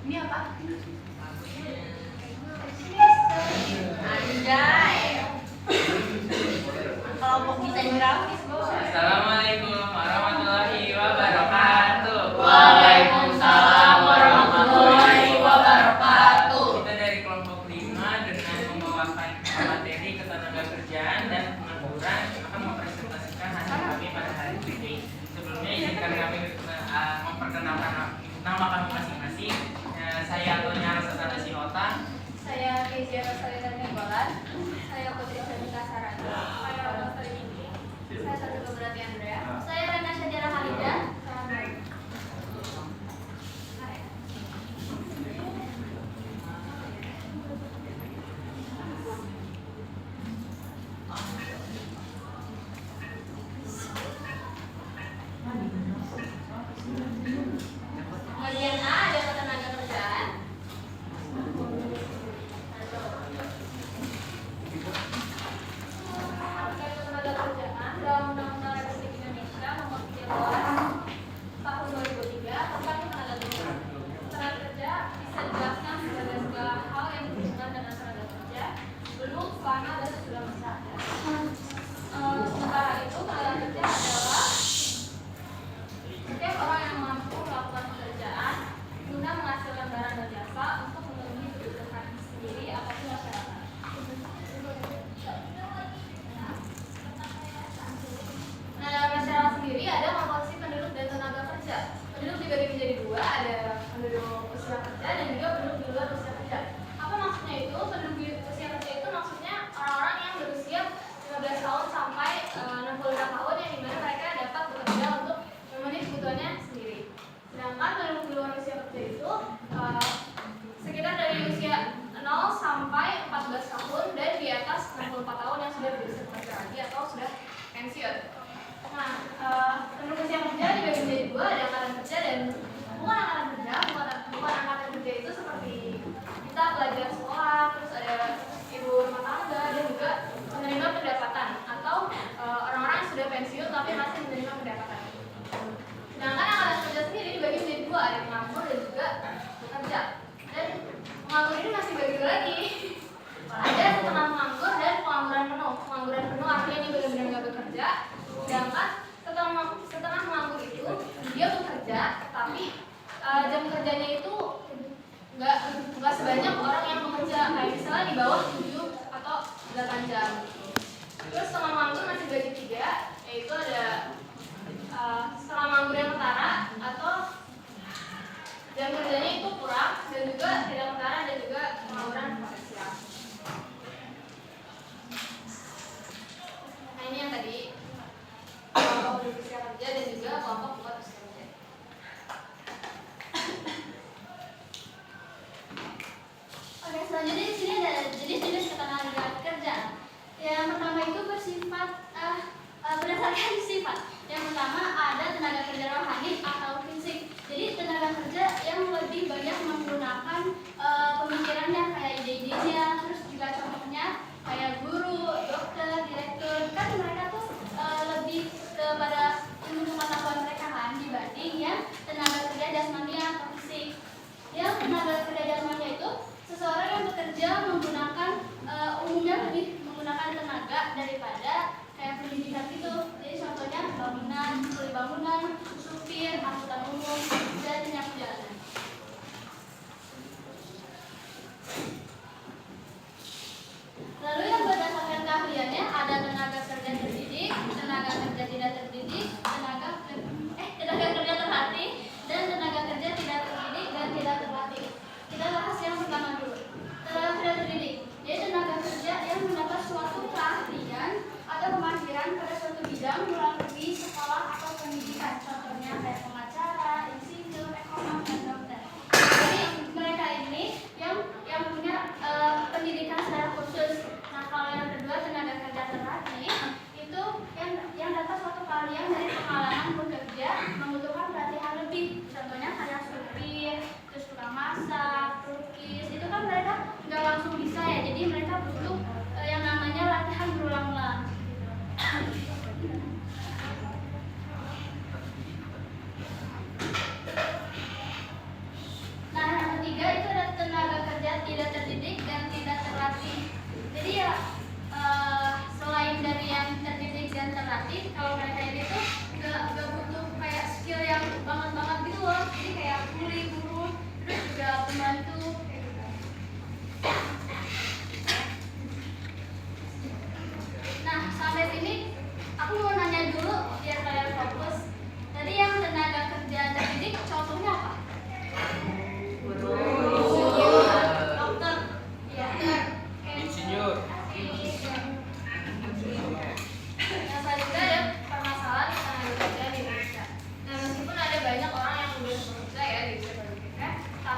Ini apa? Anjay. Kelompok desain grafis, Bu. Assalamualaikum warahmatullahi wabarakatuh. Waalaikumsalam warahmatullahi wabarakatuh. Kita dari kelompok 5 dengan membawakan materi ketenagakerjaan dan pengangguran akan mempresentasikan hasil kami pada hari ini. Sebelumnya izinkan kami memperkenalkan nama kami masing-masing. Saya Antonia Rasatana Sinota. Saya Kezia Rosalita Nicolan. Saya Putri Sanika Sarana. Saya Rosalita Indi. Saya Satu Keberati Andrea. Saya Rena Syajara Halida. Bagian A ada ketenaga kerjaan. Terkait ketenaga kerjaan dalam Undang-Undang Republik Indonesia Nomor 13 Tahun 2003 tentang ketenaga kerjaan. Ketenaga kerja bisa dijelaskan sebagai segala hal yang berhubungan dengan tenaga kerja, belum selama dan sesudah masa ada. Sementara itu tenaga kerja adalah setiap orang yang mampu melakukan pekerjaan guna menghasilkan barang dan jasa untuk memenuhi kebutuhan sendiri ataupun masyarakat. Nah, dalam masyarakat sendiri ada komposisi penduduk dan tenaga kerja. Penduduk dibagi menjadi dua, ada penduduk usia kerja dan juga penduduk di luar usia kerja. Apa maksudnya itu? Penduduk di usia kerja itu maksudnya orang-orang yang berusia 15 tahun sampai 65 tahun yang dimana mereka dapat bekerja untuk memenuhi kebutuhannya sendiri. Sedangkan penduduk di luar usia kerja itu sekitar dari usia 0 sampai 14 tahun dan di atas 64 tahun yang sudah berusia bekerja lagi atau sudah pensiun. Nah, penduduk usia kerja dibagi menjadi dua, ada angkatan kerja dan bukan angkatan kerja. Bukan angkatan kerja itu seperti kita pelajar sekolah, terus ada ibu rumah tangga dan juga menerima pendapatan atau orang-orang yang sudah pensiun tapi masih menerima pendapatan. Sedangkan angkatan kerja sendiri dibagi menjadi dua, ada penganggur dan juga pekerja. Dan penganggur ini masih bagi dua lagi. Ada setengah penganggur dan pengangguran penuh. Pengangguran penuh artinya dia benar-benar nggak bekerja. Sedangkan setengah penganggur itu dia bekerja, tapi jam kerjanya itu nggak sebanyak orang yang bekerja. Kayak misalnya di bawah 7 atau 8 jam. Terus setengah penganggur masih bagi tiga, yaitu ada setengah penganggur yang ketara atau jam kerjanya itu kurang dan juga tidak ketara dan juga pengangguran potensial. Nah, ini yang tadi kelompok usia kerja dan juga kelompok bukan usia kerja. Oke, selanjutnya di sini ada jenis-jenis ketenaga kerjaan. Yang pertama itu bersifat berdasarkan sifat. Yang pertama ada tenaga kerja rohani atau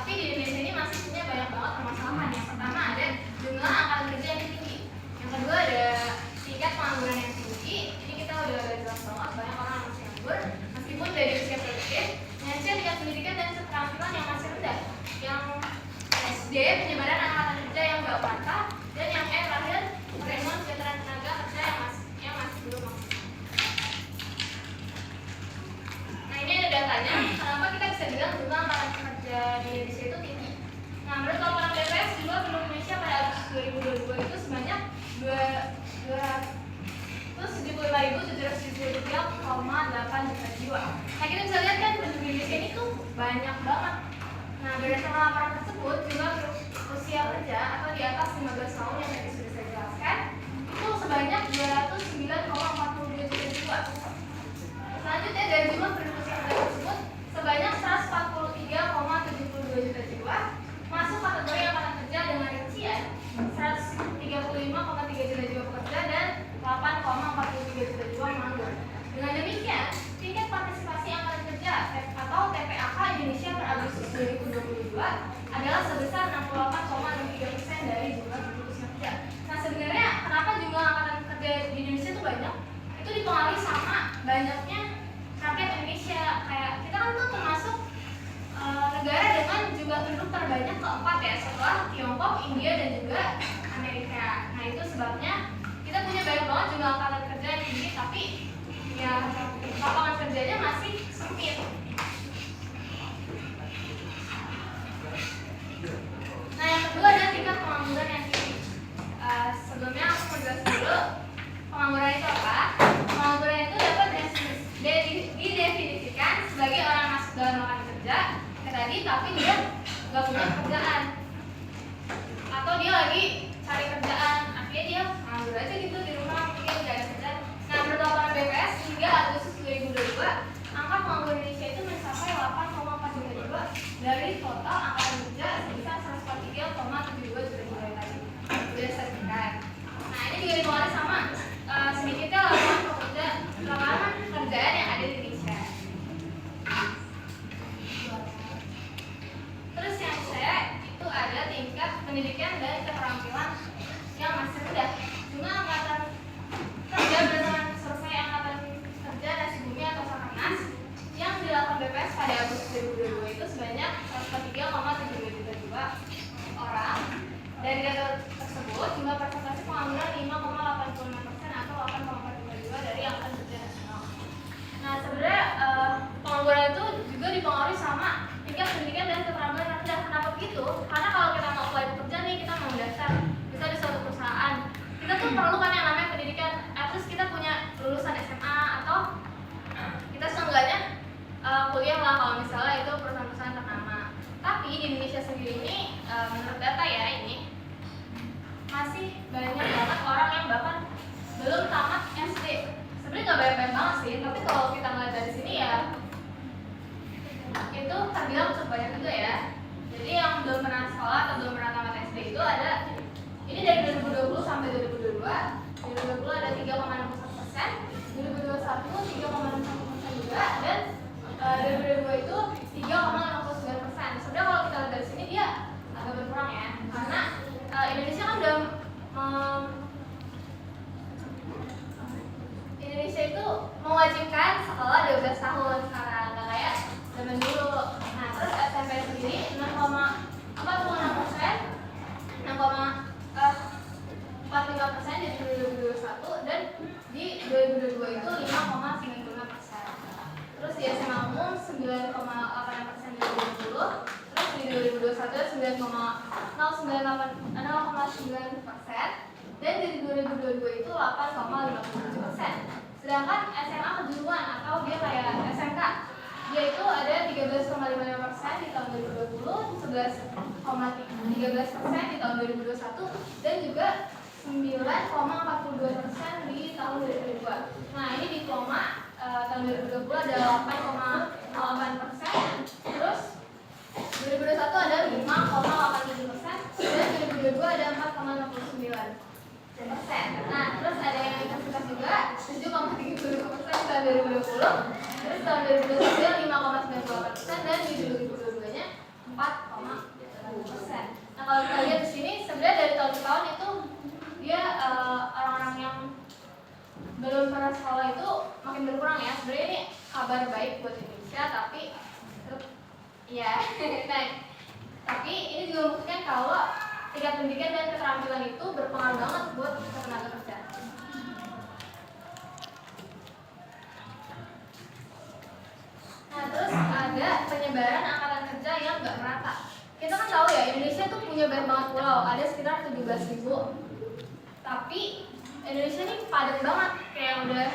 Tapi di Indonesia ini masih punya banyak banget permasalahan. Yang pertama ada jumlah angkatan kerja yang tinggi. Yang kedua ada tingkat pengangguran yang tinggi. Ini kita udah jelas banget banyak orang yang masih nganggur meskipun dari usia produktif. Yang ketiga tingkat pendidikan dan keterampilan yang masih rendah. Yang SD penyebaran angkatan kerja yang gak mantap. Dan yang E terakhir perekonomian kesejahteraan tenaga kerja yang masih belum maksimal. Nah ini ada datanya. Kenapa kita bisa bilang jumlah angkatan kerja di Indonesia itu tinggi? Nah menurut laporan BPS jumlah penduduk Indonesia pada Agustus 2022 itu sebanyak 275.773,8 juta jiwa. Nah kita bisa lihat kan penduduk Indonesia ini tuh banyak banget. Nah berdasarkan laporan tersebut jumlah usia kerja atau di atas 15 tahun yang tadi sudah saya jelaskan itu sebanyak 209,42 juta jiwa. Selanjutnya dari jumlah penduduk usia kerja tersebut sebanyak 143,72 juta jiwa masuk kategori angkatan kerja dengan rincian 135,3 juta jiwa pekerja dan 8,43 juta jiwa menganggur. Dengan demikian, tingkat partisipasi angkatan kerja atau TPAK Indonesia per Agustus 2022 adalah sebesar 68,63% dari jumlah penduduk usia kerja. Nah sebenarnya kenapa jumlah angkatan kerja di Indonesia itu banyak? Itu dipengaruhi sama banyaknya rakyat Indonesia. Kayak kita kan tuh termasuk negara dengan jumlah penduduk terbanyak keempat ya setelah Tiongkok, India dan juga Amerika. Nah itu sebabnya kita punya banyak banget jumlah angkatan kerja yang tinggi tapi ya lapangan kerjanya masih sempit. Nah yang kedua ada tingkat pengangguran yang tinggi. Sebelumnya aku mau jelas dulu pengangguran itu apa. Pengangguran itu dapat didefinisikan sebagai orang masuk dalam lapangan kerja tadi tapi dia nggak punya pekerjaan atau dia lagi cari kerjaan, akhirnya dia nganggur aja gitu di rumah mungkin nggak ada kerjaan. Nah menurut laporan BPS hingga Agustus 2022 angka pengangguran Indonesia itu mencapai 8,4 juta jiwa dari total angkatan kerja sebesar 143,72 juta jiwa yang tadi sudah sertifikat. Nah ini juga dipengaruhi sama sedikitnya lapangan pekerjaan yang ada di Indonesia. Terus yang saya itu ada tingkat pendidikan dan keterampilan yang masih rendah. Jumlah angkatan kerja berdasarkan survei angkatan kerja nasi bumi atau Sakernas yang dilakukan BPS pada Agustus 2022 itu sebanyak 103,72 juta jiwa orang. Dari data tersebut jumlah persentase pengangguran 5,85% atau 8,42 jiwa dari angkatan kerja nasional. Nah sebenarnya pengangguran itu juga dipengaruhi sama tingkat pendidikan dan keterampilan rendah. Kenapa begitu? Karena kalau kita mau apply bekerja nih, kita mau mendaftar bisa di suatu perusahaan, kita tuh perlu kan yang namanya pendidikan. Terus kita punya lulusan SMA atau kita seenggaknya kuliah lah kalau misalnya itu perusahaan-perusahaan ternama. Tapi di Indonesia sendiri ini menurut data ya ini masih banyak banget orang yang bahkan belum tamat SD. Sebenarnya nggak banyak banget sih, tapi kalau kita ngeliat dari sini ya itu terbilang cukup banyak juga ya. Jadi yang belum pernah sekolah atau belum pernah tamat SD itu ada, ini dari 2020 sampai 2022. Di 2020 ada 3,61%, 2021 3,61% juga, dan 2022 itu 3,59%. Sebenarnya kalau kita lihat dari sini dia agak berkurang ya, karena Indonesia kan udah Indonesia itu mewajibkan sekolah 12 tahun sekarang, nggak kayak zaman dulu. Nah terus SMP sendiri 6,46%, 6,45% di 2021 dan di 2022 itu 5,95%. Terus di SMA umum 9,8% di 2020, terus di 2021 0,9%, dan di 2022 itu 8,57%. Sedangkan SMA kejuruan atau dia kayak SMK, dia itu ada 13,55% di tahun 2020, 11,13% di tahun 2021, dan juga 9,42% di tahun 2022. Nah ini diploma tahun 2020 ada 8,8%, terus 2021 ada 5,87%, dan 2022 ada 4,69%. Nah terus ada yang universitas juga 7,32% tahun 2020, terus tahun 2021 5,98%, dan di 2022 nya 4,87%. 4,2%. Nah kalau kita lihat di sini sebenarnya dari tahun ke tahun itu dia orang-orang yang belum pernah sekolah itu makin berkurang ya. Sebenarnya ini kabar baik buat Indonesia, tapi ya, nah, tapi ini juga membuktikan kalau tingkat pendidikan dan keterampilan itu berpengaruh banget buat tenaga kerja. Nah terus ada penyebaran angkatan kerja yang nggak merata. Kita kan tahu ya Indonesia tuh punya banyak banget pulau, ada sekitar 17.000. Tapi Indonesia ini padat banget, kayak yang udah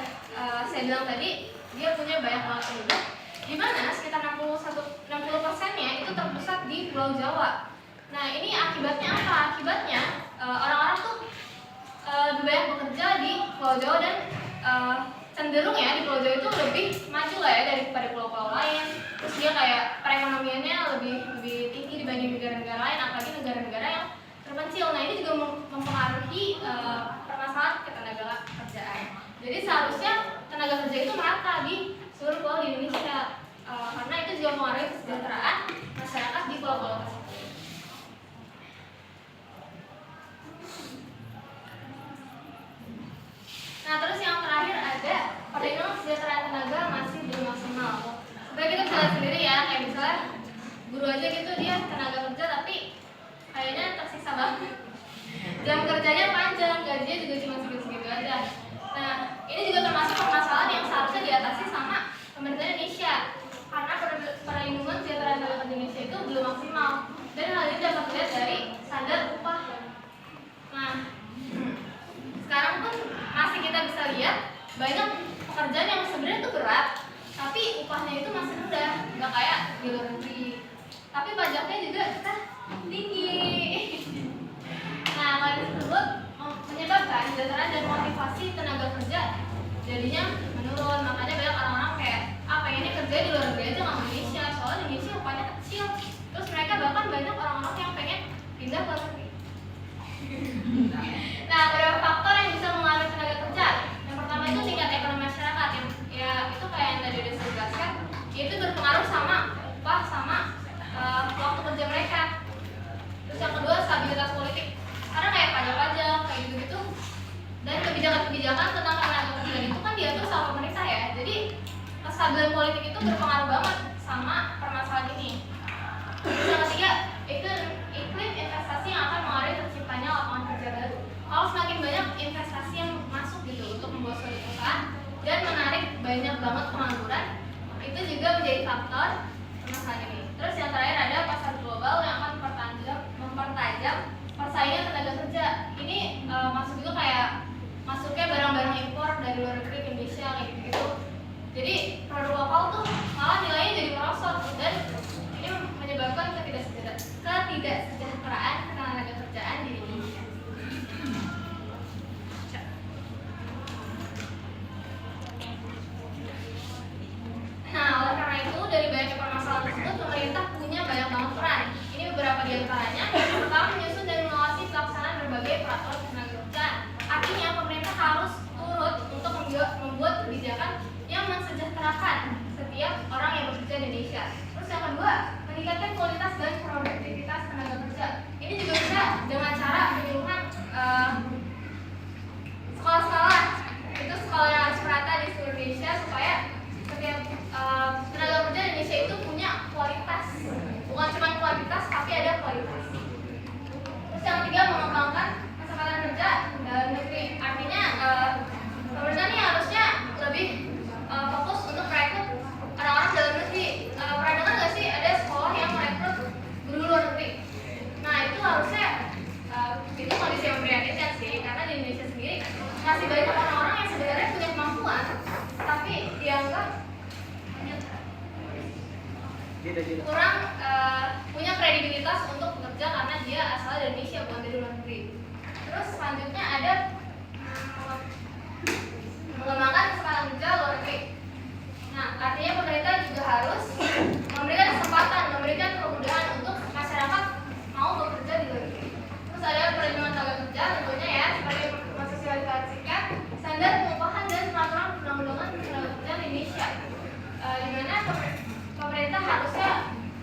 saya bilang tadi, dia punya banyak banget penduduk, di mana sekitar 60%-nya itu terpusat di Pulau Jawa. Nah ini akibatnya apa? Akibatnya orang-orang tuh lebih banyak bekerja di Pulau Jawa dan cenderung ya di Pulau Jawa itu lebih maju lah ya daripada pulau-pulau lain. Terus dia kayak perekonomiannya lebih tinggi dibanding negara-negara lain, apalagi negara-negara yang terpencil. Nah ini juga mempengaruhi permasalahan ketenaga kerjaan. Jadi seharusnya tenaga kerja itu merata di seluruh pulau di Indonesia, karena itu juga mempengaruhi kesejahteraan masyarakat di pulau-pulau tersebut. Nah terus yang terakhir ada perlindungan kesejahteraan tenaga masih belum maksimal. Supaya kita bisa lihat sendiri ya, kayak misalnya guru aja gitu, dia tenaga kerja tapi kayaknya tersiksa banget. Jam kerjanya panjang, gajinya juga cuma segitu-segitu aja. Nah ini juga termasuk permasalahan yang seharusnya diatasi sama pemerintah Indonesia, karena perlindungan kesejahteraan tenaga kerja Indonesia itu belum maksimal, dan hal ini dapat dilihat dari standar upah. Nah sekarang pun masih kita bisa lihat banyak pekerjaan yang sebenarnya itu berat, tapi upahnya itu masih rendah, nggak kayak di luar negeri. Tapi pajaknya juga kita tinggi. Nah, hal tersebut menyebabkan kesejahteraan dan motivasi tenaga kerja jadinya menurun. Makanya banyak orang-orang kayak pengennya kerja di luar negeri aja nggak di Indonesia, soalnya di Indonesia upahnya kecil. Terus mereka bahkan banyak orang-orang yang pengen pindah ke luar negeri. Nah, beberapa faktor yang bisa mengaruhi tenaga kerja. Yang pertama itu tingkat ekonomi masyarakat, yang ya itu kayak yang tadi udah saya jelaskan, itu berpengaruh sama upah sama waktu kerja mereka. Terus yang kedua stabilitas politik, karena kayak pajak-pajak kayak gitu-gitu, dan kebijakan-kebijakan tentang tenaga kerja itu kan diatur sama pemerintah ya. Jadi kestabilan politik itu berpengaruh banget sama permasalahan ini. Terus yang ketiga, iklim investasi yang akan mengaruhi terciptanya lapangan kerja baru. Kalau semakin banyak investasi yang masuk gitu untuk membuat suatu perusahaan dan menarik banyak banget pengangguran, itu juga menjadi faktor permasalahan ini. Terus yang terakhir ada pasar global yang akan mempertajam persaingan tenaga kerja. Ini masuk juga kayak masuknya barang-barang impor dari luar negeri ke Indonesia kayak gitu. Jadi produk lokal tuh malah nilainya jadi merosot, dan ini menyebabkan ketidaksejahteraan tenaga kerjaan di Indonesia. Nah, oleh karena itu dari banyak permasalahan tersebut pemerintah punya banyak banget peran. Ini beberapa di antaranya. Pertama, menyusun dan mengawasi pelaksanaan berbagai peraturan tenaga kerjaan. Artinya pemerintah harus turut untuk membuat kebijakan yang mensejahterakan setiap orang yang bekerja di Indonesia. Terus yang kedua, meningkatkan kualitas dan produktivitas tenaga kerja. Ini juga bisa dengan cara penyuluhan sekolah-sekolah, itu sekolah yang harus merata di seluruh Indonesia supaya setiap tenaga kerja di Indonesia itu punya kualitas, bukan cuma kualitas tapi ada kualitas. Terus yang ketiga, mengembangkan kesempatan kerja dalam negeri. Artinya pemerintah ini harusnya lebih fokus untuk merekrut orang-orang dalam negeri. Pernah dengar nggak sih ada sekolah yang merekrut guru luar negeri? Nah itu harusnya itu kondisi yang memprihatinkan sih, karena di Indonesia sendiri masih banyak orang-orang yang sebenarnya punya kemampuan tapi dianggap kurang punya kredibilitas untuk bekerja karena dia asal dari Indonesia bukan dari luar negeri. Terus selanjutnya ada mengembangkan kesempatan kerja luar negeri. Nah, artinya pemerintah juga harus memberikan kesempatan, memberikan kemudahan untuk masyarakat mau bekerja di luar negeri. Terus ada perlindungan tenaga kerja tentunya ya, seperti mensosialisasikan standar pengupahan dan peraturan perundang-undangan tenaga kerja di Indonesia. Di mana pemerintah harusnya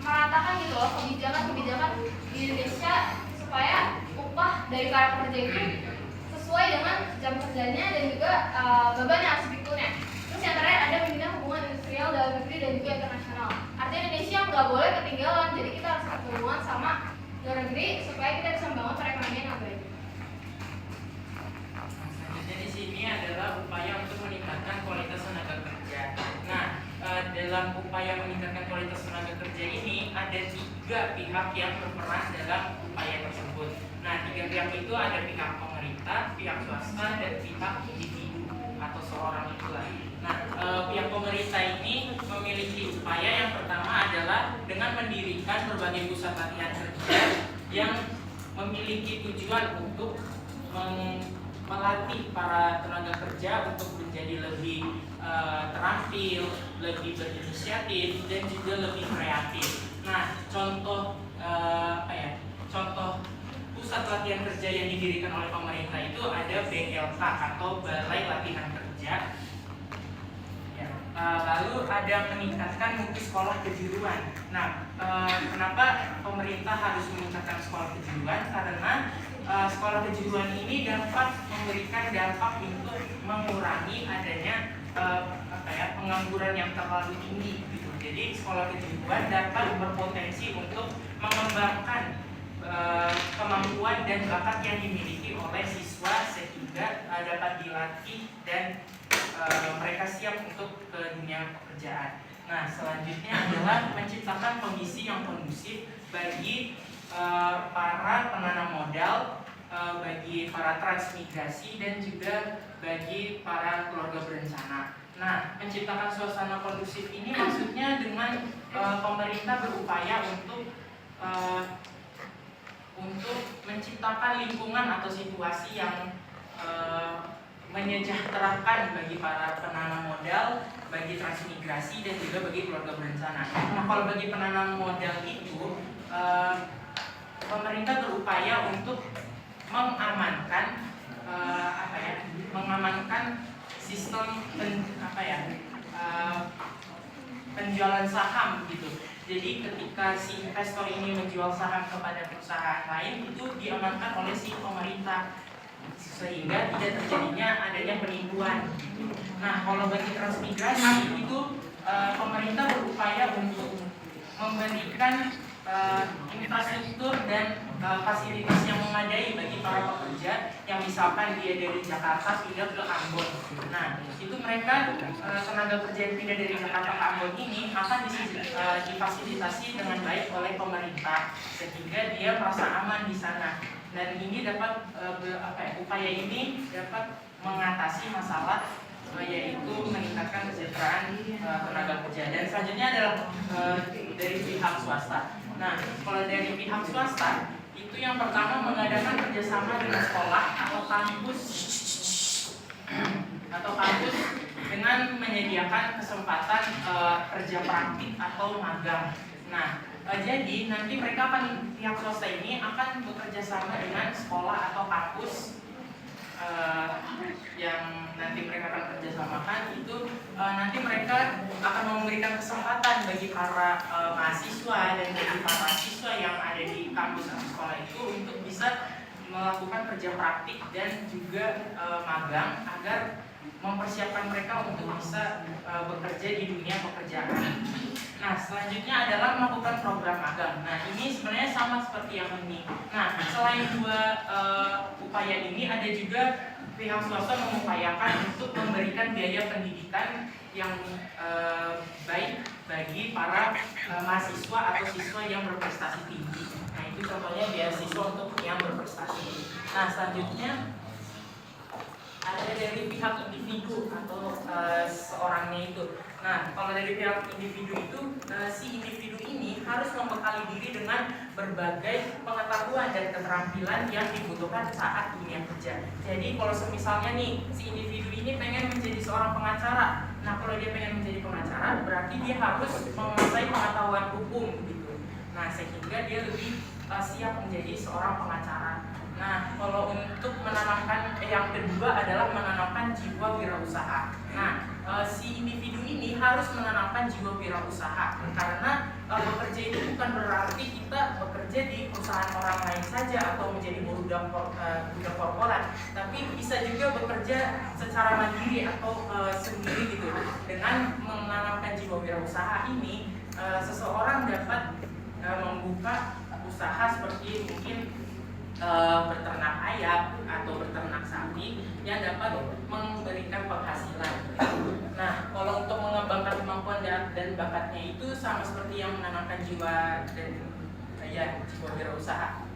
meratakan gitu loh kebijakan-kebijakan di Indonesia supaya upah dari para pekerja itu sesuai dengan jam kerjanya dan juga beban yang harus dipikulnya. Terus yang terakhir ada membina hubungan industrial dalam negeri dan juga internasional. Artinya Indonesia nggak boleh ketinggalan, jadi kita harus berhubungan sama luar negeri supaya kita bisa membangun perekonomian yang baik. Selanjutnya di sini adalah upaya untuk meningkatkan kualitas tenaga kerja. Nah, dalam upaya meningkatkan kualitas tenaga kerja ini ada 3 pihak yang berperan dalam upaya tersebut. Nah, 3 pihak itu ada pihak pemerintah, pihak swasta, dan pihak individu atau seorang itu lagi. Nah, pihak pemerintah ini memiliki upaya yang pertama adalah dengan mendirikan berbagai pusat latihan kerja yang memiliki tujuan untuk melatih para tenaga kerja untuk menjadi lebih terampil, lebih berinisiatif, dan juga lebih kreatif. Nah, contoh contoh pusat latihan kerja yang didirikan oleh pemerintah itu ada BLK atau Balai Latihan Kerja. Lalu ada meningkatkan mutu sekolah kejuruan. Nah, kenapa pemerintah harus meningkatkan sekolah kejuruan? Karena sekolah kejuruan ini dapat memberikan dampak untuk mengurangi adanya pengangguran yang terlalu tinggi. Gitu. Jadi sekolah kejuruan dapat berpotensi untuk mengembangkan kemampuan dan bakat yang dimiliki oleh siswa sehingga dapat dilatih dan mereka siap untuk ke dunia pekerjaan. Nah, selanjutnya adalah menciptakan kondisi yang kondusif bagi para penanam modal, bagi para transmigrasi, dan juga bagi para keluarga berencana. Nah, menciptakan suasana kondusif ini maksudnya dengan pemerintah berupaya untuk menciptakan lingkungan atau situasi yang menyejahterakan bagi para penanam modal, bagi transmigrasi, dan juga bagi keluarga berencana. Nah, kalau bagi penanam modal itu, pemerintah berupaya untuk mengamankan sistem penjualan saham gitu. Jadi ketika si investor ini menjual saham kepada perusahaan lain itu diamankan oleh si pemerintah sehingga tidak terjadinya adanya penipuan. Nah, kalau bagi transmigrasi itu pemerintah berupaya untuk memberikan infrastruktur dan fasilitas yang memadai bagi para pekerja yang misalkan dia dari Jakarta pindah ke Ambon. Nah, itu mereka tenaga kerja yang pindah dari Jakarta ke Ambon ini akan difasilitasi dengan baik oleh pemerintah sehingga dia merasa aman di sana. Dan ini dapat upaya ini dapat mengatasi masalah yaitu meningkatkan kesejahteraan tenaga kerja. Dan selanjutnya adalah dari pihak swasta. Nah, kalau dari pihak swasta itu yang pertama mengadakan kerjasama dengan sekolah atau kampus dengan menyediakan kesempatan kerja praktik atau magang. Nah, jadi nanti pihak swasta ini akan bekerja sama dengan sekolah atau kampus yang nanti mereka akan kerjasamakan itu nanti mereka akan memberikan kesempatan bagi para mahasiswa dan bagi para siswa yang ada di kampus atau sekolah itu untuk bisa melakukan kerja praktik dan juga magang agar mempersiapkan mereka untuk bisa bekerja di dunia pekerjaan. Nah, selanjutnya adalah melakukan program magang. Nah, ini sebenarnya sama seperti yang ini. Nah, selain 2 upaya ini, ada juga pihak swasta mengupayakan untuk memberikan biaya pendidikan yang baik bagi para mahasiswa atau siswa yang berprestasi tinggi. Nah, itu contohnya beasiswa untuk yang berprestasi. Nah, selanjutnya ada dari pihak individu atau seorangnya itu. Nah, kalau dari pihak individu itu, si individu ini harus membekali diri dengan berbagai pengetahuan dan keterampilan yang dibutuhkan saat dunia kerja. Jadi kalau misalnya nih, si individu ini pengen menjadi seorang pengacara. Nah, kalau dia pengen menjadi pengacara, berarti dia harus menguasai pengetahuan hukum gitu. Nah, sehingga dia lebih siap menjadi seorang pengacara. Nah, kalau untuk menanamkan yang kedua adalah menanamkan jiwa wirausaha. Nah, si individu ini harus menanamkan jiwa wirausaha karena bekerja itu bukan berarti bekerja di perusahaan orang lain saja atau menjadi budak korporat, tapi bisa juga bekerja secara mandiri atau sendiri gitu. Dengan menanamkan jiwa wirausaha ini, seseorang dapat membuka usaha seperti mungkin berternak ayam atau berternak sapi yang dapat memberikan penghasilan. Nah, kalau untuk mengembangkan kemampuan dan bakatnya itu sama seperti yang menanamkan jiwa dan jiwa wirausaha.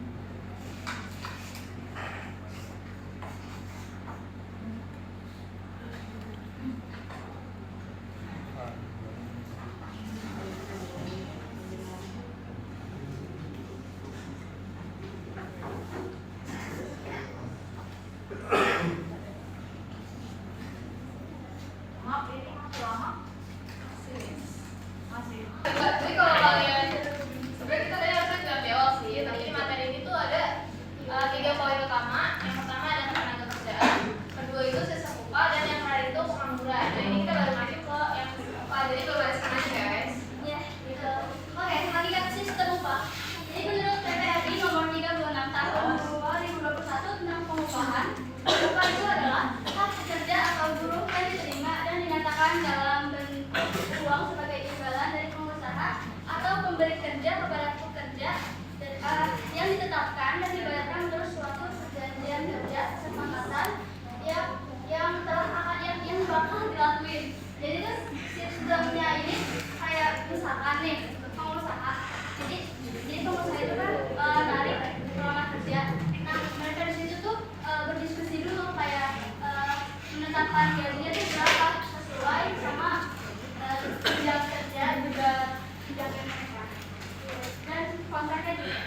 Jadi kalau kalian sebenarnya kita tadi harusnya jawab di awal sih, tapi di materi ini tuh ada 3 poin utama. Yang pertama adalah tenaga kerjaan, kedua itu sisa upah, dan yang terakhir itu pengangguran. Nah ini kita baru masuk ke yang upah, jadi baru bereskan aja guys. Ya, gitu. Oke, selanjutnya sistem upah. Jadi menurut PPRI nomor 36 tahun 2021 tentang pengupahan, upah itu adalah hak pekerja atau buruh yang diterima dan dinyatakan dalam bentuk uang sebagai imbalan dari pengusaha atau pemberi kerja kepada pekerja yang ditetapkan dan dibayarkan menurut suatu perjanjian kerja kesepakatan yang bakal dilakuin. Jadi tuh sistemnya ini kayak misalkan nih pengusaha. Jadi pengusaha itu kan narik lowongan kerja. Nah mereka di situ tuh berdiskusi dulu kayak menetapkan gajinya tuh berapa sesuai sama jam kerja juga jamnya mereka dan kontraknya juga.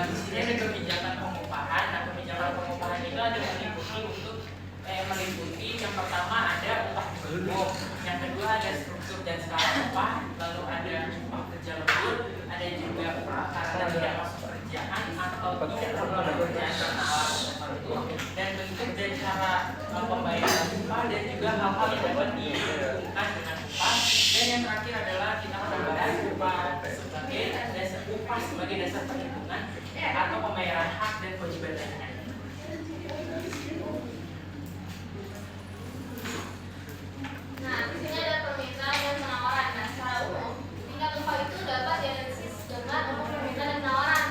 Di sini ada kebijakan pengupahan. Nah, kebijakan pengupahan itu ada meliputi yang pertama ada upah minimum, yang kedua ada struktur dan skala upah, lalu ada upah kerja lembur, ada juga upah karena tidak masuk pekerjaan atau tidak melakukan pekerjaan karena alasan tertentu, dan bentuk dan cara pembayaran upah, dan juga hal-hal yang dapat dihubungkan dengan upah. Dan yang terakhir adalah kita akan bahas upah sebagai dasar perhitungan atau pembayaran hak dan kewajiban lainnya. Nah, di sini ada permintaan dan penawaran. Nah, secara umum, tingkat upah itu dapat dianalisis dengan umum permintaan dan penawaran.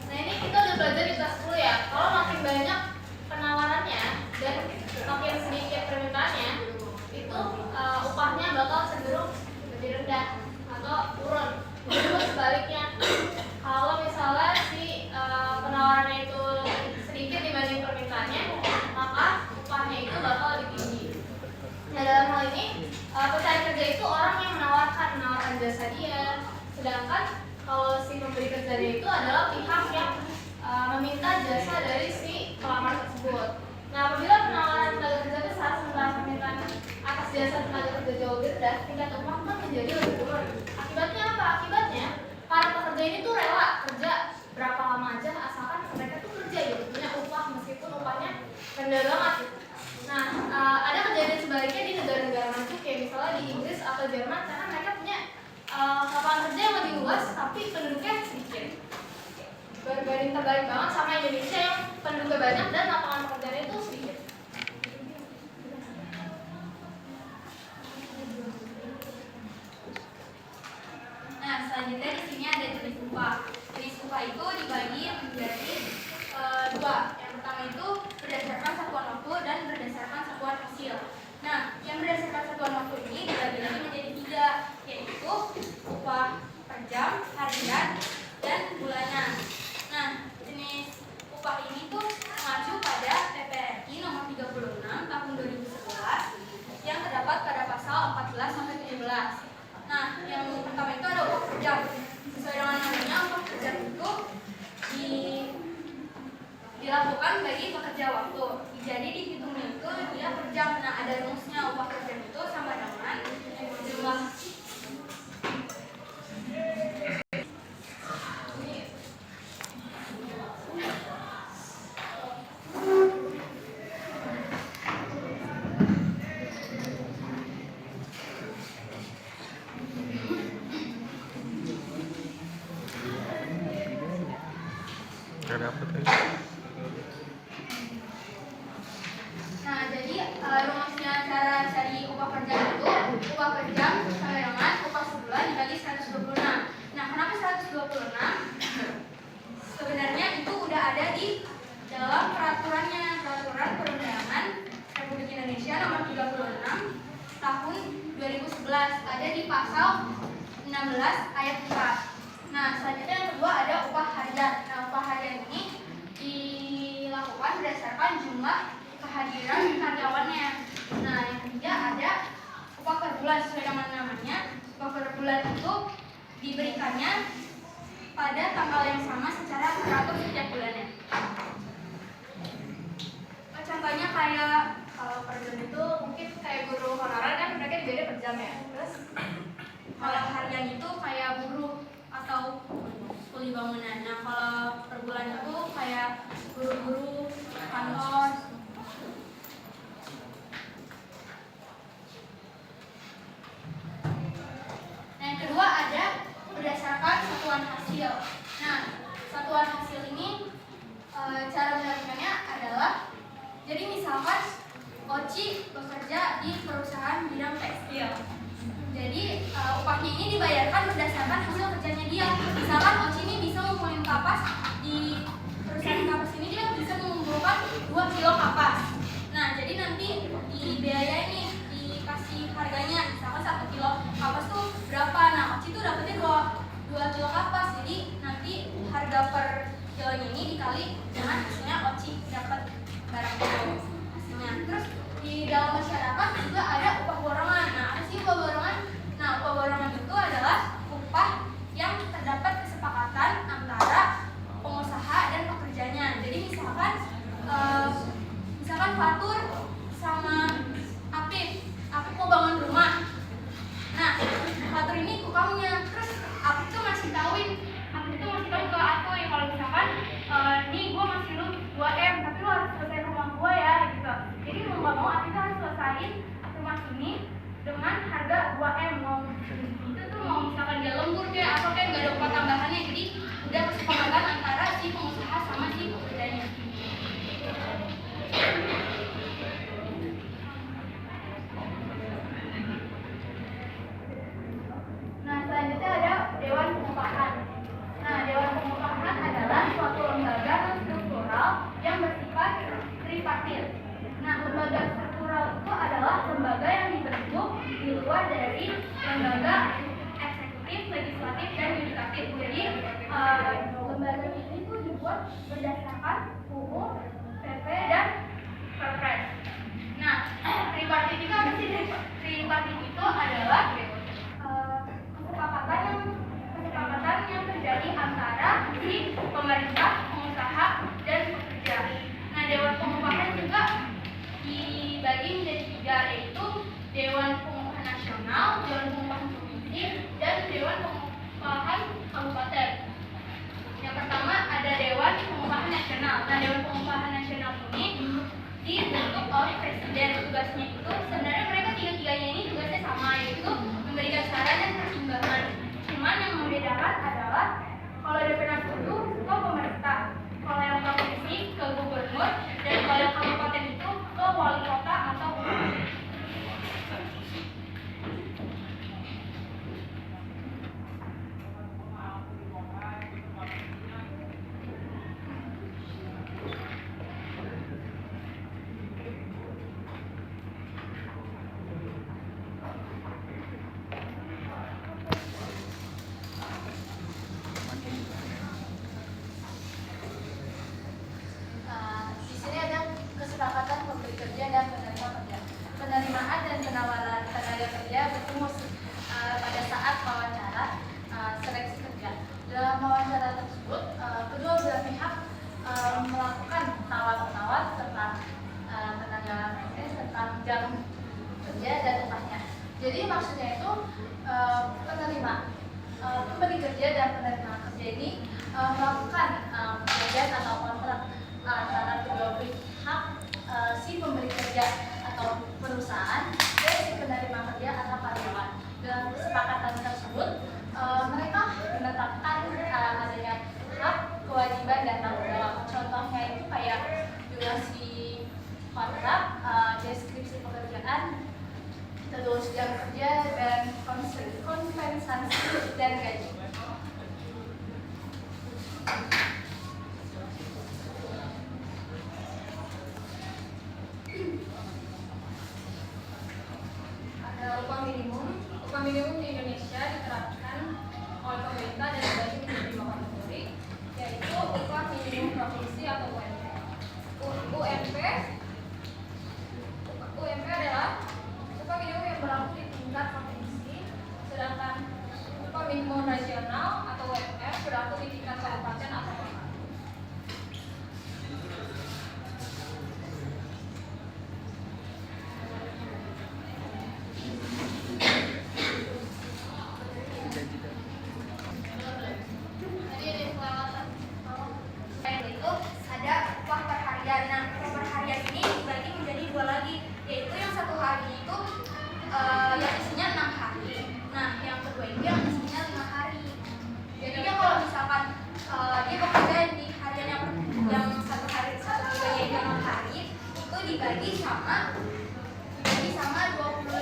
Nah, ini kita udah belajar di kelas 10 ya. Kalau makin banyak penawarannya dan makin sedikit permintaannya, itu upahnya bakal cenderung lebih rendah atau turun. Jadi sebaliknya, kalau misalnya si penawarannya itu sedikit dibanding permintaannya, maka upahnya itu bakal lebih tinggi. Nah dalam hal ini pencari kerja itu orang yang menawarkan jasa dia, sedangkan kalau si pemberi kerja dia itu adalah pihak yang meminta jasa dari si pelamar tersebut. Nah apabila penawaran tenaga kerja besar sementara permintaan atas jasa tenaga kerja jauh lebih rendah, tingkat upah kan menjadi lebih turun. Akibatnya apa? Akibatnya para pekerja ini tuh rela kerja berapa lama aja asalkan mereka tuh kerja gitu, punya upah meskipun upahnya rendah banget gitu. Nah, ada kejadian sebaliknya di negara-negara maju kayak misalnya di Inggris atau Jerman, karena mereka punya lapangan kerja yang lebih luas tapi penduduknya sedikit. Berbanding terbalik banget sama Indonesia yang penduduknya banyak dan lapangan pekerjaannya itu sedikit. Nah, selanjutnya di sini ada jenis upah. Jenis upah itu dibagi menjadi 2. Yang pertama itu berdasarkan satuan waktu dan berdasarkan satuan hasil. Nah, yang berdasarkan satuan waktu ini dibagi lagi menjadi 3, yaitu upah per jam, harian, dan bulanan. Nah, jenis upah ini tuh mengacu pada PPRI nomor 36 tahun 2011 yang terdapat pada pasal 14 sampai 17. Nah, yang pertama itu ada upah per jam. Sesuai dengan namanya, upah per jam itu dilakukan bagi pekerja waktu. Jadi dihitungnya itu dia per jam. Nah, ada rumusnya. Upah per jam itu sama dengan jumlah rumusnya cara cari upah per jam itu upah per jam sama dengan upah sebulan dibagi 126. Nah, kenapa 126? Sebenarnya itu udah ada di dalam peraturannya, peraturan perundangan Republik Indonesia nomor 36 tahun 2011, ada di pasal 16 ayat 4. Nah, selanjutnya yang kedua ada upah harian. Nah, upah harian ini dilakukan berdasarkan jumlah kehadiran karyawannya. Nah, yang ketiga ada upah per bulan. Sesuai dengan namanya, upah per bulan itu diberikannya pada tanggal yang sama secara teratur setiap bulannya. Contohnya kayak kalau per jam itu mungkin kayak guru honorer kan mereka dibayar per jam ya. Terus kalau harian itu kayak buruh atau kuli bangunan. Nah, kalau per bulan itu kayak guru-guru kantor. Nah, yang kedua ada berdasarkan satuan hasil. Nah, satuan hasil ini cara menerapkannya adalah, jadi misalkan Oci bekerja di perusahaan bidang tekstil. Jadi upahnya ini dibayarkan berdasarkan hasil kerjanya dia. Misalkan Oci ini bisa ngumpulin kapas di perusahaan kapas ini, dia bisa mengumpulkan 2 kilo kapas. Nah, jadi nanti dibiayai nih, dikasih harganya. Misalkan 1 kilo kapas tuh berapa? Nah, Oci tuh dapetnya 2 kilo kapas. Jadi nanti harga per kilonya ini dikali dengan hasilnya Oci dapat barang itu hasilnya. Terus di dalam masyarakat juga ada upah borongan. Nah, apa sih upah borongan? Nah, upah borongan itu adalah upah yang terdapat kesepakatan antara pengusaha dan pekerjanya. Jadi misalkan Fatur sama Apip mau bangun rumah. Nah, Fatur ini tukangnya, terus Apip tuh masih kawin ke Atoy kalau misalkan nih gue masih lu 2M, tapi lu harus selesai rumah gue ya gitu. Jadi mau nggak mau Apip harus selesaiin rumah ini dengan harga 2M. Mau itu tuh mau misalkan dia lembur kayak atau kayak nggak ada upah tambahannya. Jadi udah kesepakatan antara si pengusaha sama si pekerjanya. Nah, selanjutnya ada Dewan Pengupahan. Nah, Dewan Pengupahan adalah suatu lembaga struktural yang bersifat tripartit. Nah, lembaga struktural itu adalah lembaga yang dibentuk di luar dari lembaga eksekutif, legislatif, dan yudikatif. Jadi, lembaga ini tuh dibuat berdasarkan UU, PP, dan Perpres. Nah, tripartit itu apa sih? Tripartit itu adalah kesepakatan yang terjadi antara si pemerintah, pengusaha, dan pekerja. Nah, Dewan Pengupahan juga dibagi menjadi 3, yaitu Dewan Pengupahan Nasional, Dewan Pengupahan Provinsi, dan Dewan Pengupahan Kabupaten. Yang pertama ada Dewan Pengupahan Nasional. Nah, Dewan Pengupahan Nasional ini dibentuk oleh Presiden. Tugasnya itu sebenarnya mereka tiga-tiganya ini tugasnya sama, yaitu memberikan saran dan pertimbangan. Cuman yang membedakan adalah kalau DPR itu ke pemerintah, kalau yang provinsi ke gubernur, dan kalau yang kabupaten itu ke wali kota atau bupati. Di sini ada kesepakatan pemberi kerja dan penerima kerja. Penerimaan dan penawaran tenaga kerja bertemu pada saat wawancara seleksi kerja. Dalam wawancara tersebut, kedua belah pihak melakukan tawar-menawar tentang tenaga kerja, tentang jam kerja dan upahnya. Jadi maksudnya itu pemberi kerja dan penerima kerja ini melakukan perjanjian atau kontrak antara kedua pihak, si pemberi kerja atau perusahaan dan si penerima kerja atau karyawan. Dalam kesepakatan tersebut, mereka menetapkan adanya hak, kewajiban, dan tanggung jawab. Contohnya itu kayak durasi kontrak, deskripsi dibagi sama 25.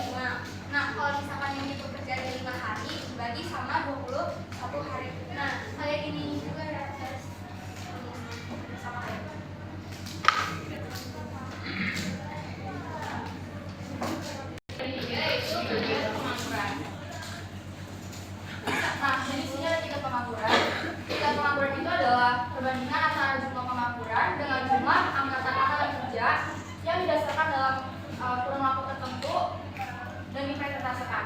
Nah, kalau misalkan ini pekerjaan 5 hari dibagi sama 21 hari. Nah, kayak gini juga ya guys. Sama kayak Yaitu bagian pengangguran. Nah, jadi sini ada 3 pengangguran. 3 pengangguran itu adalah perbandingan antara jumlah pengangguran dengan jumlah angkatan kerja yang didasarkan dalam kurun waktu tertentu dan dipresentasikan.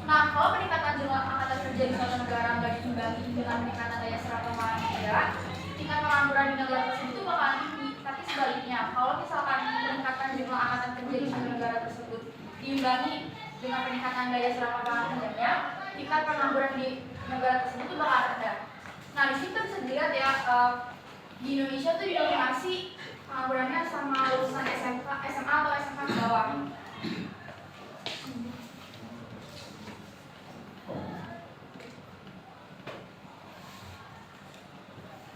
Nah, kalau peningkatan jumlah angkatan kerja di suatu negara nggak diimbangi dengan peningkatan daya serap lapangan kerja, tingkat pengangguran di negara tersebut itu bakalan tinggi. Tapi sebaliknya, kalau misalkan peningkatan jumlah angkatan kerja di suatu negara tersebut diimbangi dengan peningkatan daya serap lapangan kerjanya, tingkat pengangguran di negara tersebut itu bakal rendah. Nah, di situ bisa dilihat ya, di Indonesia tuh didominasi penganggurannya sama lulusan SMA atau SMK ke bawah.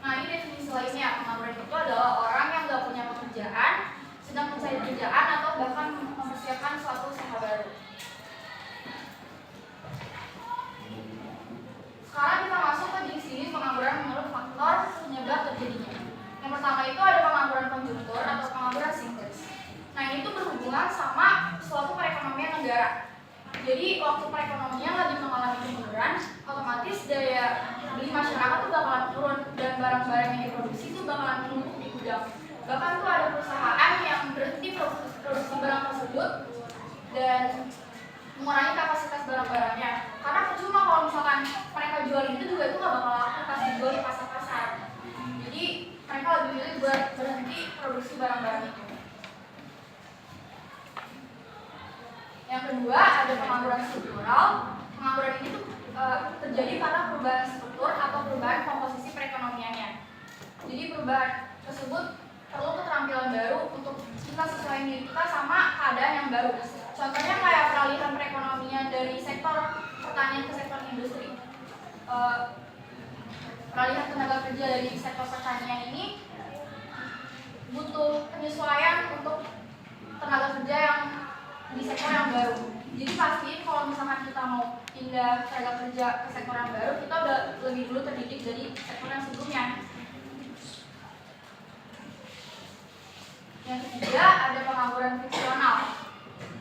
Nah, ini definisi lainnya. Pengangguran itu adalah orang yang nggak punya pekerjaan, sedang mencari pekerjaan atau bahkan mempersiapkan suatu usaha baru. Sekarang kita masuk ke jenis pengangguran menurut faktor penyebab terjadinya. Yang pertama itu ada pengangguran konjungtur atau pengangguran sinkris. Nah, ini tuh berhubungan sama suatu perekonomian negara. Jadi waktu perekonomian lagi mengalami kemunduran, otomatis daya beli masyarakat tuh bakalan turun dan barang-barang yang diproduksi itu bakalan menumpuk di gudang. Bahkan tuh ada perusahaan yang berhenti produksi barang tersebut dan mengurangi kapasitas barang-barangnya. Karena percuma kalau misalkan mereka jual itu juga itu nggak bakal laku pas dijual di pasar-pasar. Jadi mereka lebih milih buat berhenti produksi barang-barang itu. Yang kedua ada pengangguran struktural. Pengangguran ini tuh terjadi karena perubahan struktur atau perubahan komposisi perekonomiannya. Jadi perubahan tersebut perlu keterampilan baru untuk kita sesuaikan diri kita sama keadaan yang baru. Contohnya kayak peralihan perekonomian dari sektor pertanian ke sektor industri. Peralihan tenaga kerja dari sektor pertanian ini butuh penyesuaian untuk tenaga kerja yang di sektor yang baru. Jadi pasti kalau misalkan kita mau pindah tenaga kerja ke sektor yang baru, kita udah lebih dulu terdidik dari sektor yang sebelumnya. Yang ketiga ada pengangguran fiksional.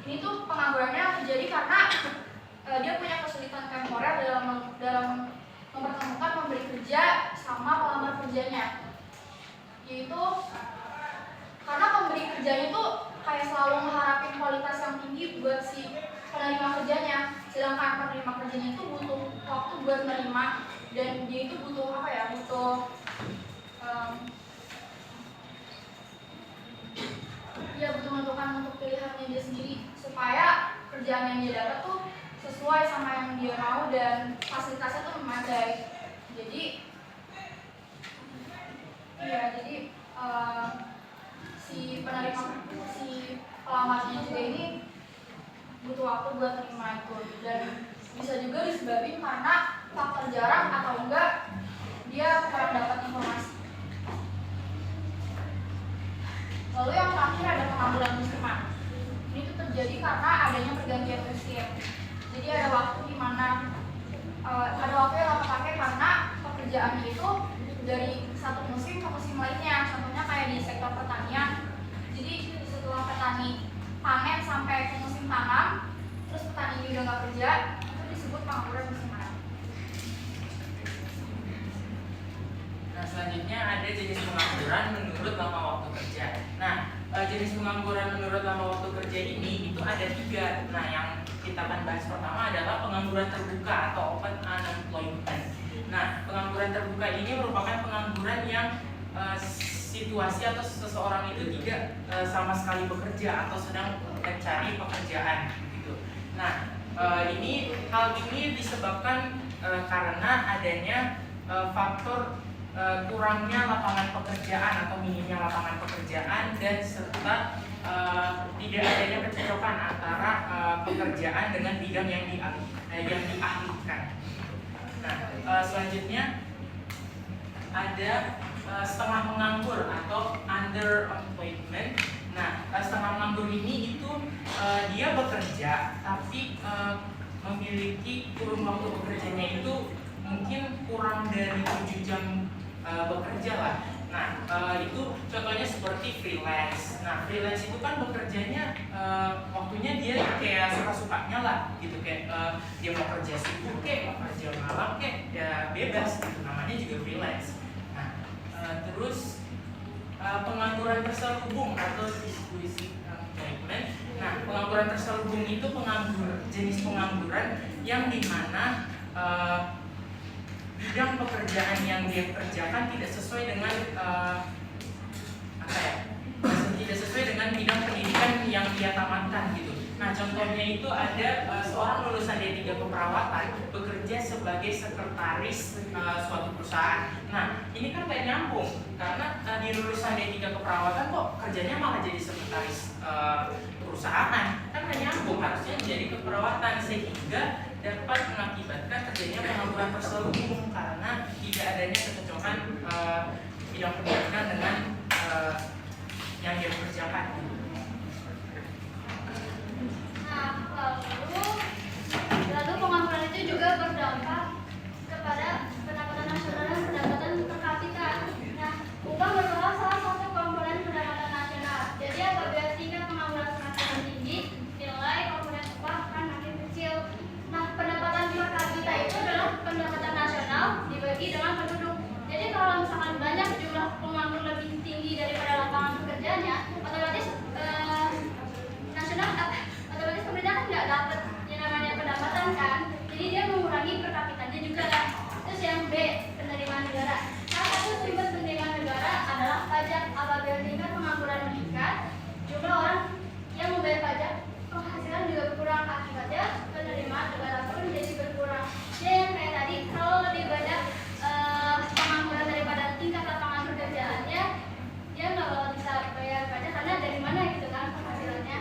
Ini tuh penganggurannya terjadi karena dia punya kesulitan temporer dalam mempertemukan pemberi kerja sama pelamar kerjanya. Yaitu karena pemberi kerjanya tuh kayak selalu mengharapin kualitas yang tinggi buat si penerima kerjanya, sedangkan penerima kerjanya itu butuh waktu buat menerima dan dia itu butuh butuh menentukan untuk pilihannya dia sendiri supaya kerjaan yang dia dapat tuh sesuai sama yang dia mau dan fasilitasnya tuh memadai. Jadi si pelamarnya juga ini butuh waktu buat terima itu dan bisa juga disebabkan karena faktor jarang atau enggak dia kurang dapat informasi. Lalu yang terakhir ada pengangguran musiman. Ini tuh terjadi karena adanya pergantian musim. Jadi ada waktu di mana ada waktu yang nggak pakai karena pekerjaannya itu dari satu musim ke musim lainnya. Contohnya kayak di sektor pertanian. Jadi setelah petani panen sampai ke musim tanam, terus petani ini udah nggak kerja, itu disebut pengangguran musiman. Nah, selanjutnya ada jenis pengangguran menurut lama waktu kerja. Nah, jenis pengangguran menurut lama waktu kerja ini itu ada 3. Nah, yang kita akan bahas pertama adalah pengangguran terbuka atau open unemployment. Nah, pengangguran terbuka ini merupakan pengangguran yang situasi atau seseorang itu tidak sama sekali bekerja atau sedang mencari pekerjaan gitu. Nah, hal ini disebabkan karena adanya faktor kurangnya lapangan pekerjaan atau minimnya lapangan pekerjaan dan serta tidak adanya kecocokan antara pekerjaan dengan bidang yang diahlikan. Nah, selanjutnya ada setengah penganggur atau underemployment. Nah, setengah penganggur ini itu dia bekerja tapi memiliki kurun waktu bekerjanya itu mungkin kurang dari 7 jam bekerja lah. Nah, itu contohnya seperti freelance. Nah, freelance itu kan bekerjanya waktunya dia kayak suka-sukanya lah gitu, kayak dia mau kerja subuh kayak mau kerja malam kayak ya bebas gitu, namanya juga freelance. Nah, terus pengangguran terselubung atau disguised employment. Nah, pengangguran terselubung itu jenis pengangguran yang dimana bidang pekerjaan yang dia kerjakan tidak sesuai dengan tidak sesuai dengan bidang pendidikan yang dia tamatkan gitu. Nah, contohnya itu ada seorang lulusan D3 keperawatan bekerja sebagai sekretaris suatu perusahaan. Nah, ini kan gak nyambung karena di lulusan D3 keperawatan kok kerjanya malah jadi sekretaris perusahaan. Kan gak nyambung, harusnya jadi keperawatan, sehingga dapat mengakibatkan terjadinya pengangguran terselubung karena tidak adanya kecocokan bidang pendidikan dengan yang dia kerjakan. Nah, lalu pengangguran itu juga berdampak kepada pendapatan nasional dan pendapatan per kapita. Nah, upah merupakan salah satu komponen pendapatan nasional. Jadi apabila tingkat pengangguran semakin tinggi, nilai komponen upah akan makin kecil. Nah, pendapatan per kapita itu adalah pendapatan nasional dibagi dengan penduduk. Jadi kalau misalkan banyak jumlah penganggur lebih tinggi daripada lapangan pekerjaannya, otomatis otomatis pemerintah kan nggak dapat yang namanya pendapatan kan, jadi dia mengurangi per kapitanya juga kan. Terus yang B, penerimaan negara. Salah satu sumber penerimaan negara adalah pajak. Apabila tingkat pengangguran meningkat, jumlah orang yang membayar pajak, penghasilan juga berkurang, akibatnya penerimaan negara pun menjadi berkurang. Jadi yang kayak tadi, kalau lebih banyak pengangguran daripada tingkat lapangan pekerjaannya, dia nggak bakal bisa bayar pajak karena dari mana gitu kan penghasilannya.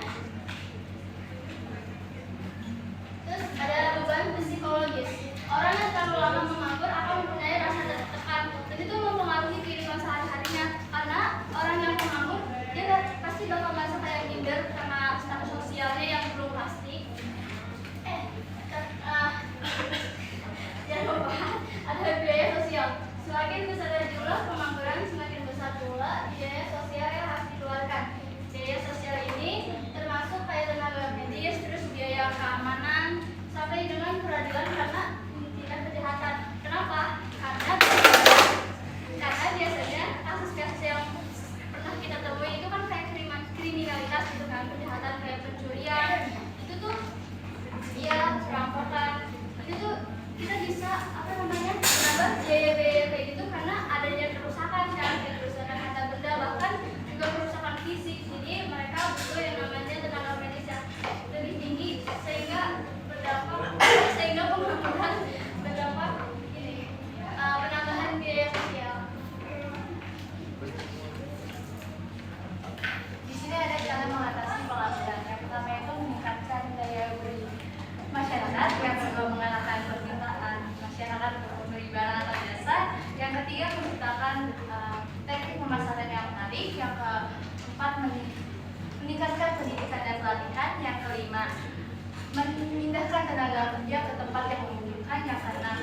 Terus ada beban psikologis. Orang yang terlalu lama menganggur akan mempunyai rasa tertekan dan itu mempengaruhi kehidupan sehari-harinya. Karena orang yang menganggur dia pasti bakal merasa kayak minder karena status sosialnya yang belum pasti. Jangan lupa ada biaya sosial. Semakin besar jumlah pengangguran, semakin besar pula biaya sosial yang harus dikeluarkan. Biaya sosial ini termasuk kayak tenaga medis, terus biaya keamanan, sampai dengan peradilan karena tindak kejahatan. Kenapa? Karena biasanya kasus-kasus yang pernah kita temui itu kan kayak kriminalitas gitu kan, kejahatan kayak pencurian, itu tuh ya perampokan. Itu tuh kita bisa menambah biaya-biaya kayak gitu karena adanya kerusakan kan, kayak kerusakan harta benda, bahkan juga kerusakan fisik. Jadi mereka butuh yang namanya tenaga medis yang lebih tinggi sehingga pengangguran berdampak ini penambahan biaya sosial. Di sini ada cara mengatasi pengangguran. Yang pertama itu meningkatkan daya beli masyarakat, yang kedua mengalahkan permintaan masyarakat untuk membeli barang atau jasa, yang ketiga menciptakan teknik pemasaran yang menarik, yang keempat meningkatkan pendidikan dan pelatihan, yang kelima memindahkan tenaga kerja ke tempat yang memungkinkan, yang keenam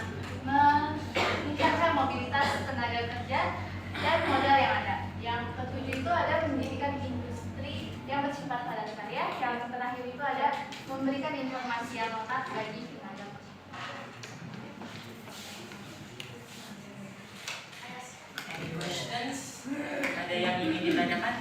meningkatkan mobilitas tenaga kerja dan modal yang ada, yang ketujuh itu ada pendidikan industri yang bersifat padat karya, yang terakhir itu ada memberikan informasi yang lengkap bagi tenaga kerja. Any questions? Ada yang ingin ditanyakan?